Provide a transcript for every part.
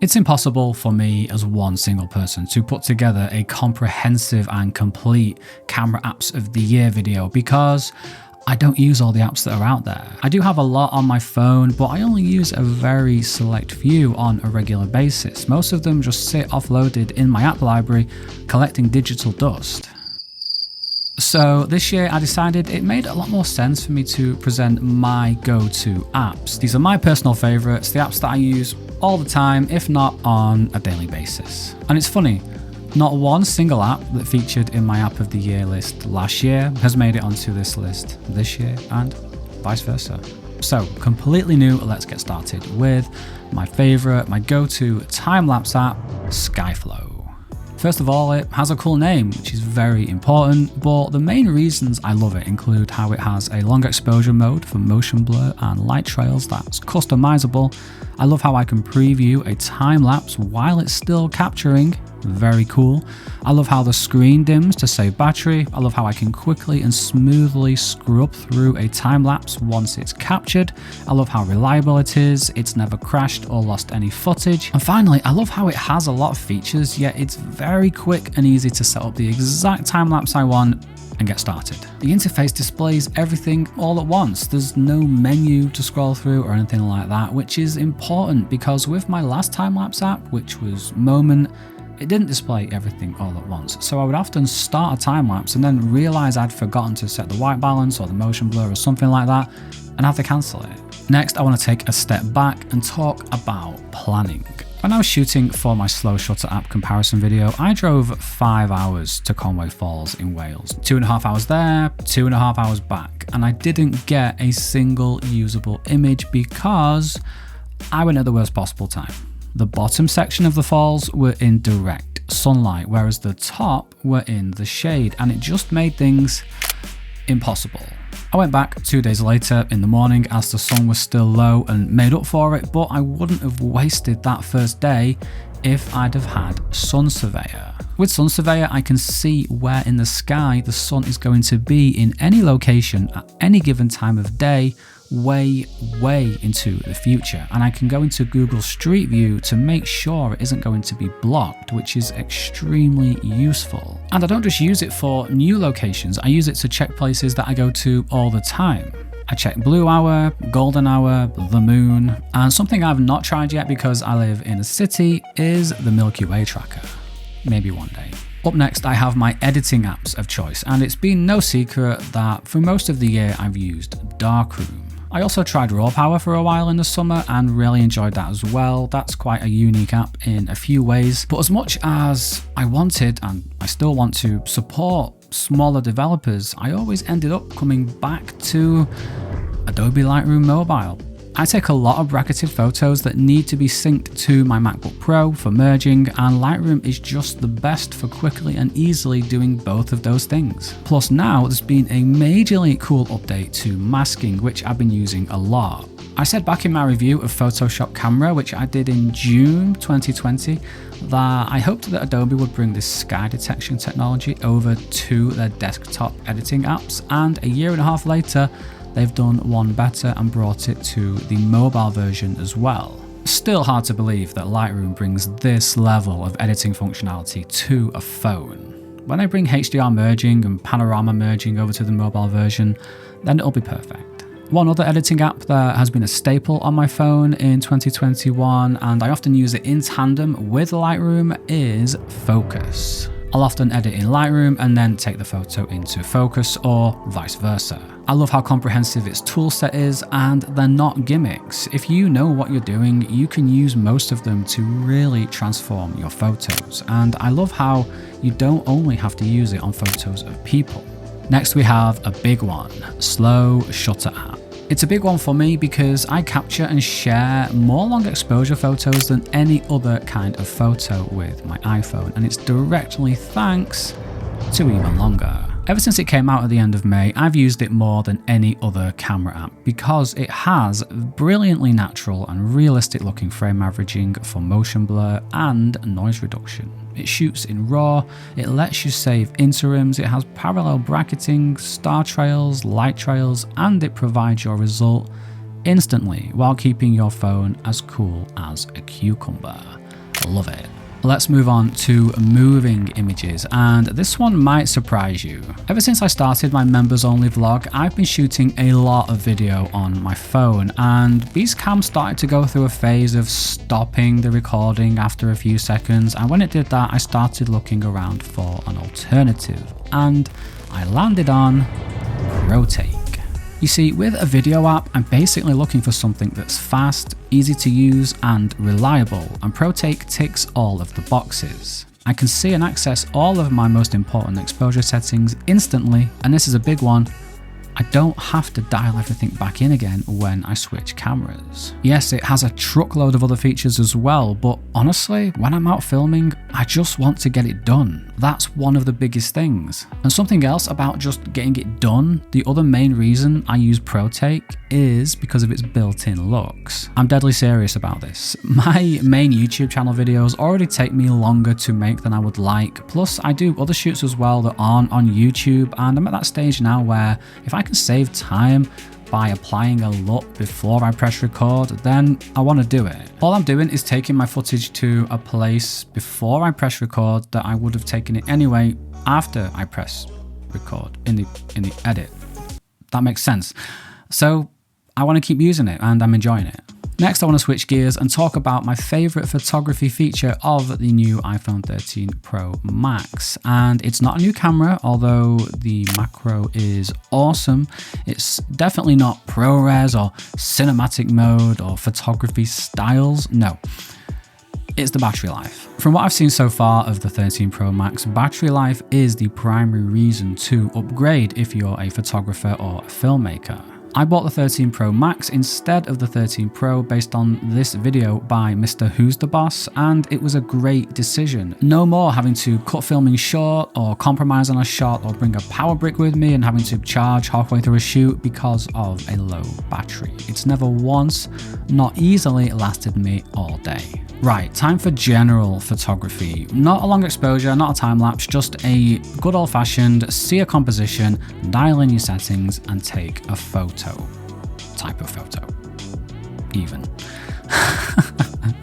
It's impossible for me as one single person to put together a comprehensive and complete camera apps of the year video because I don't use all the apps that are out there. I do have a lot on my phone, but I only use a very select few on a regular basis. Most of them just sit offloaded in my app library, collecting digital dust. So this year I decided it made a lot more sense for me to present my go-to apps. These are my personal favorites, the apps that I use all the time, if not on a daily basis. And it's funny, not one single app that featured in my app of the year list last year has made it onto this list this year, and vice versa. So completely new, let's get started with my favorite, my go-to time-lapse app, Skyflow. First of all, it has a cool name, which is very important, but the main reasons I love it include how it has a long exposure mode for motion blur and light trails that's customizable. I love how I can preview a time lapse while it's still capturing. Very cool. I love how the screen dims to save battery. I love how I can quickly and smoothly scrub through a time lapse once it's captured. I love how reliable it is. It's never crashed or lost any footage. And finally, I love how it has a lot of features, yet it's very quick and easy to set up the exact time lapse I want and get started. The interface displays everything all at once. There's no menu to scroll through or anything like that, which is important because with my last time-lapse app, which was Moment, it didn't display everything all at once. So I would often start a time-lapse and then realize I'd forgotten to set the white balance or the motion blur or something like that and have to cancel it. Next, I want to take a step back and talk about planning. When I was shooting for my slow shutter app comparison video, I drove 5 hours to Conway Falls in Wales. 2.5 hours there, 2.5 hours back, and I didn't get a single usable image because I went at the worst possible time. The bottom section of the falls were in direct sunlight, whereas the top were in the shade, and it just made things impossible. I went back 2 days later in the morning as the sun was still low and made up for it, but I wouldn't have wasted that first day if I'd have had Sun Surveyor. With Sun Surveyor, I can see where in the sky the sun is going to be in any location at any given time of day, way into the future, and I can go into Google Street View to make sure it isn't going to be blocked, which is extremely useful. And I don't just use it for new locations, I use it to check places that I go to all the time. I check Blue Hour, Golden Hour, the Moon, and something I've not tried yet because I live in a city is the Milky Way tracker. Maybe one day. Up next, I have my editing apps of choice, and it's been no secret that for most of the year I've used Darkroom. I also tried Raw Power for a while in the summer and really enjoyed that as well. That's quite a unique app in a few ways, but as much as I wanted, and I still want to, support smaller developers, I always ended up coming back to Adobe Lightroom Mobile. I take a lot of bracketed photos that need to be synced to my MacBook Pro for merging, and Lightroom is just the best for quickly and easily doing both of those things. Plus now there's been a majorly cool update to masking, which I've been using a lot. I said back in my review of Photoshop Camera, which I did in June 2020, that I hoped that Adobe would bring this sky detection technology over to their desktop editing apps, and a year and a half later, they've done one better and brought it to the mobile version as well. Still hard to believe that Lightroom brings this level of editing functionality to a phone. When they bring HDR merging and panorama merging over to the mobile version, then it'll be perfect. One other editing app that has been a staple on my phone in 2021, and I often use it in tandem with Lightroom, is Focus. I'll often edit in Lightroom and then take the photo into Focus or vice versa. I love how comprehensive its toolset is, and they're not gimmicks. If you know what you're doing, you can use most of them to really transform your photos. And I love how you don't only have to use it on photos of people. Next we have a big one, Slow Shutter App. It's a big one for me because I capture and share more long exposure photos than any other kind of photo with my iPhone, and it's directly thanks to even longer. Ever since it came out at the end of May, I've used it more than any other camera app because it has brilliantly natural and realistic looking frame averaging for motion blur and noise reduction. It shoots in RAW, it lets you save interims, it has parallel bracketing, star trails, light trails, and it provides your result instantly while keeping your phone as cool as a cucumber. Love it. Let's move on to moving images, and this one might surprise you. Ever since I started my members only vlog, I've been shooting a lot of video on my phone, and Beastcam started to go through a phase of stopping the recording after a few seconds, and when it did that, I started looking around for an alternative, and I landed on ProTake. You see, with a video app, I'm basically looking for something that's fast, easy to use, and reliable, and ProTake ticks all of the boxes. I can see and access all of my most important exposure settings instantly, and this is a big one, I don't have to dial everything back in again when I switch cameras. Yes, it has a truckload of other features as well, but honestly, when I'm out filming, I just want to get it done. That's one of the biggest things. And something else about just getting it done, the other main reason I use ProTake is because of its built-in looks. I'm deadly serious about this. My main YouTube channel videos already take me longer to make than I would like, plus I do other shoots as well that aren't on YouTube, and I'm at that stage now where if I can save time by applying a look before I press record, then I want to do it. All I'm doing is taking my footage to a place before I press record that I would have taken it anyway after I press record in the edit. That makes sense. So I want to keep using it and I'm enjoying it. Next, I want to switch gears and talk about my favorite photography feature of the new iPhone 13 Pro Max. And it's not a new camera, although the macro is awesome. It's definitely not ProRes or cinematic mode or photography styles. No, it's the battery life. From what I've seen so far of the 13 Pro Max, battery life is the primary reason to upgrade if you're a photographer or a filmmaker. I bought the 13 Pro Max instead of the 13 Pro based on this video by Mr. Who's the Boss, and it was a great decision. No more having to cut filming short or compromise on a shot or bring a power brick with me and having to charge halfway through a shoot because of a low battery. It's never once, not easily lasted me all day. Right, time for general photography. Not a long exposure, not a time lapse, just a good old fashioned see a composition, dial in your settings and take a photo. Type of photo. Even.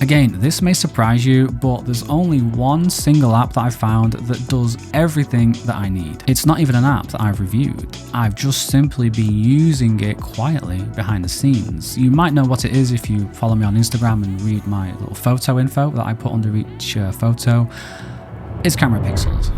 Again, this may surprise you, but there's only one single app that I've found that does everything that I need. It's not even an app that I've reviewed. I've just simply been using it quietly behind the scenes. You might know what it is if you follow me on Instagram and read my little photo info that I put under each photo. It's Camera Pixels.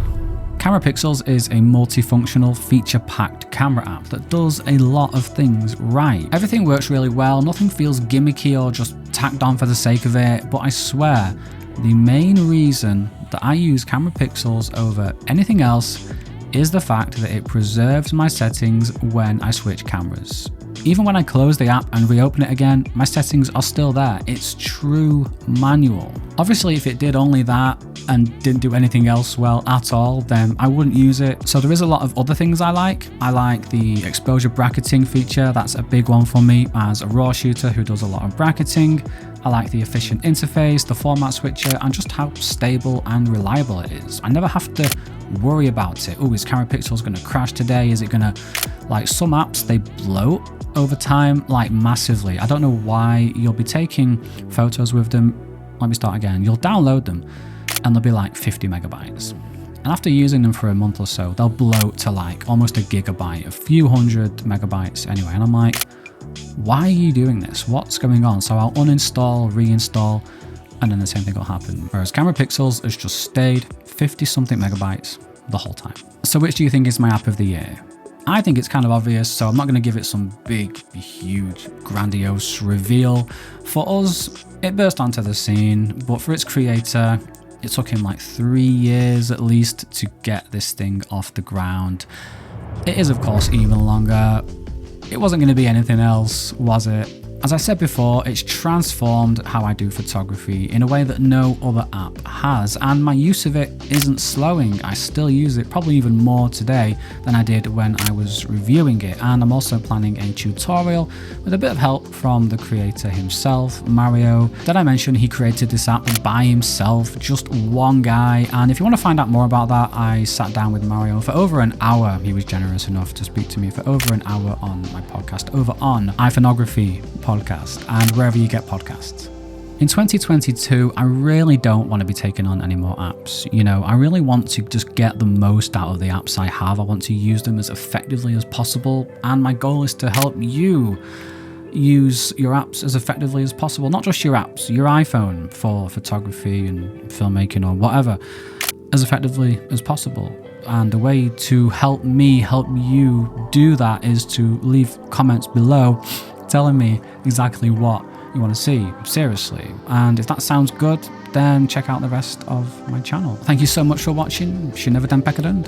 Camera Pixels is a multifunctional, feature-packed camera app that does a lot of things right. Everything works really well, nothing feels gimmicky or just tacked on for the sake of it, but I swear, the main reason that I use Camera Pixels over anything else is the fact that it preserves my settings when I switch cameras. Even when I close the app and reopen it again, my settings are still there. It's true manual. Obviously, if it did only that and didn't do anything else well at all, then I wouldn't use it. So there is a lot of other things I like. I like the exposure bracketing feature. That's a big one for me as a RAW shooter who does a lot of bracketing. I like the efficient interface, the format switcher, and just how stable and reliable it is. I never have to worry about it. Oh, is Camera Pixels going to crash today? Is it going to, like some apps, they bloat over time, like massively. I don't know why. You'll be taking photos with them. Let me start again. You'll download them and they'll be like 50 megabytes. And after using them for a month or so, they'll bloat to like almost a gigabyte, a few hundred megabytes anyway. And I'm like, why are you doing this? What's going on? So I'll uninstall, reinstall, and then the same thing will happen. Whereas Camera Pixels has just stayed 50 something megabytes the whole time. So which do you think is my app of the year? I think it's kind of obvious, so I'm not going to give it some big, huge, grandiose reveal. For us, it burst onto the scene, but for its creator, it took him like 3 years at least to get this thing off the ground. It is, of course, even longer. It wasn't going to be anything else, was it? As I said before, it's transformed how I do photography in a way that no other app has, and my use of it isn't slowing. I still use it probably even more today than I did when I was reviewing it, and I'm also planning a tutorial with a bit of help from the creator himself, Mario. Did I mention he created this app by himself, just one guy? And if you want to find out more about that, I sat down with Mario for over an hour. He was generous enough to speak to me for over an hour on my podcast over on iPhoneography podcast and wherever you get podcasts. In 2022, I really don't want to be taking on any more apps. You know, I really want to just get the most out of the apps I have. I want to use them as effectively as possible. And my goal is to help you use your apps as effectively as possible. Not just your apps, your iPhone for photography and filmmaking or whatever, as effectively as possible. And the way to help me help you do that is to leave comments below telling me exactly what you want to see, seriously. And if that sounds good, then check out the rest of my channel. Thank you so much for watching. She never den pekkedund.